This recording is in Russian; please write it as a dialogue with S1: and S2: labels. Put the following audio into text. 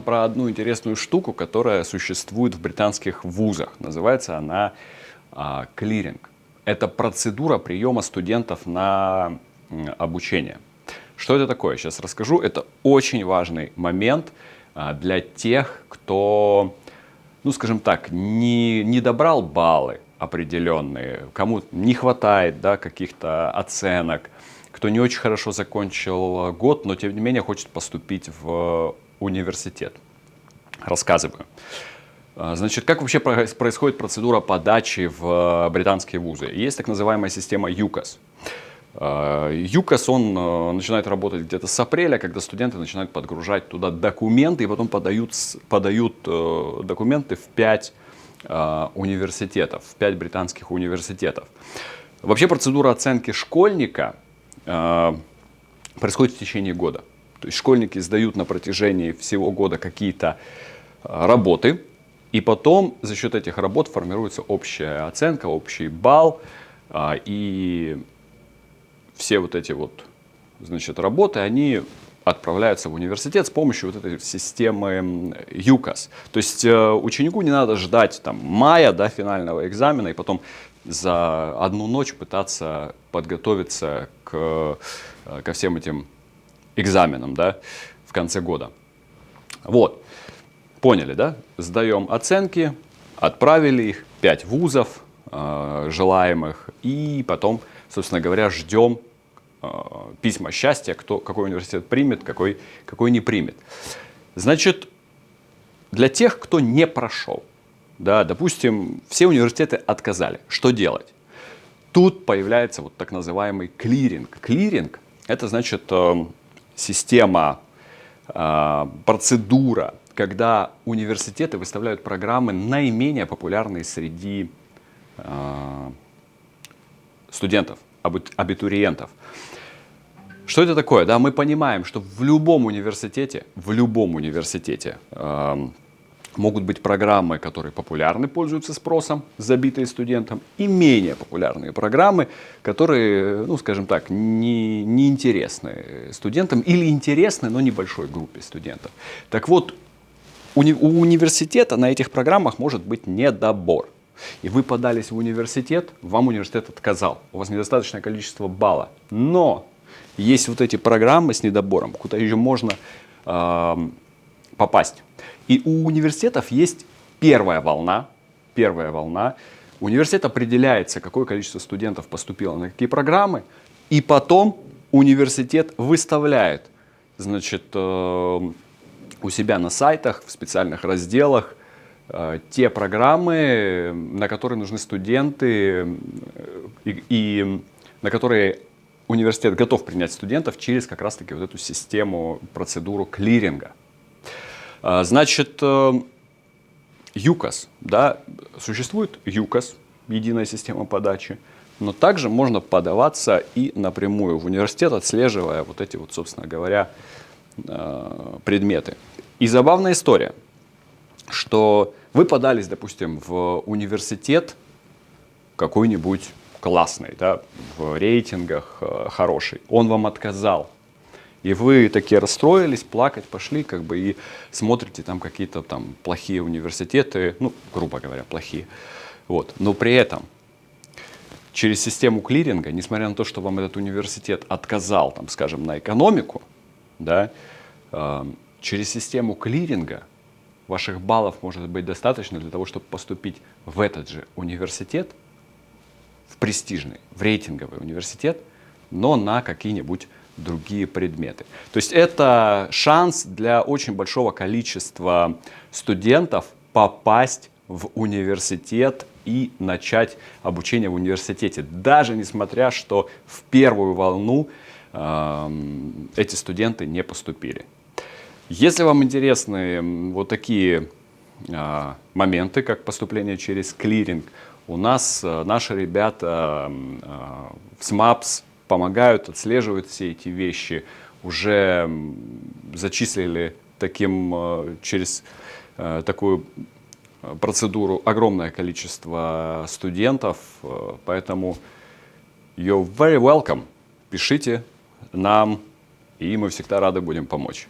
S1: про одну интересную штуку, которая существует в британских вузах. Называется она клиринг. Это процедура приема студентов на обучение. Что это такое? Сейчас расскажу. Это очень важный момент для тех, кто, ну скажем так, не добрал баллы определенные, кому не хватает, да, каких-то оценок, кто не очень хорошо закончил год, но тем не менее хочет поступить в университет. Рассказываю. Значит, как вообще происходит процедура подачи в британские вузы? Есть так называемая система UCAS. UCAS, он начинает работать где-то с апреля, когда студенты начинают подгружать туда документы, и потом подают документы в 5 университетов, в 5 британских университетов. Вообще процедура оценки школьника происходит в течение года. То есть школьники сдают на протяжении всего года какие-то работы, и потом за счет этих работ формируется общая оценка, общий балл, и все вот эти вот, значит, работы, они отправляются в университет с помощью вот этой системы UCAS. То есть ученику не надо ждать там мая, да, финального экзамена и потом за одну ночь пытаться подготовиться ко всем этим экзаменам, да, в конце года. Вот, поняли, да? Сдаем оценки, отправили их, 5 вузов желаемых, и потом, собственно говоря, ждем письма счастья, какой университет примет, какой не примет. Значит, для тех, кто не прошел, да, допустим, все университеты отказали, что делать? Тут появляется вот так называемый клиринг. Клиринг — это значит система, процедура, когда университеты выставляют программы наименее популярные среди студентов, абитуриентов. Что это такое? Да, мы понимаем, что в любом университете могут быть программы, которые популярны, пользуются спросом, забитые студентам, и менее популярные программы, которые, ну, скажем так, не интересны студентам или интересны, но небольшой группе студентов. Так вот, у университета на этих программах может быть недобор. И вы подались в университет, вам университет отказал, у вас недостаточное количество балла. Но есть вот эти программы с недобором, куда еще можно попасть. И у университетов есть первая волна. Университет определяется, какое количество студентов поступило на какие программы, и потом университет выставляет, значит, у себя на сайтах, в специальных разделах, те программы, на которые нужны студенты и на которые университет готов принять студентов через как раз-таки вот эту систему, процедуру клиринга. Значит, UCAS, да, существует UCAS, единая система подачи, но также можно подаваться и напрямую в университет, отслеживая вот эти вот, собственно говоря, предметы. И забавная история, что вы подались, допустим, в университет какой-нибудь классный, да, в рейтингах хороший, он вам отказал. И вы такие расстроились, плакать пошли, как бы, и смотрите там какие-то там плохие университеты, ну, грубо говоря, плохие. Вот. Но при этом через систему клиринга, несмотря на то, что вам этот университет отказал, там, скажем, на экономику, да, через систему клиринга ваших баллов может быть достаточно для того, чтобы поступить в этот же университет, в престижный, в рейтинговый университет, но на какие-нибудь другие предметы. То есть это шанс для очень большого количества студентов попасть в университет и начать обучение в университете, даже несмотря, что в первую волну эти студенты не поступили. Если вам интересны вот такие моменты, как поступление через клиринг, у нас наши ребята в СМАПС помогают, отслеживают все эти вещи, уже зачислили через такую процедуру огромное количество студентов, поэтому you're very welcome, пишите нам, и мы всегда рады будем помочь.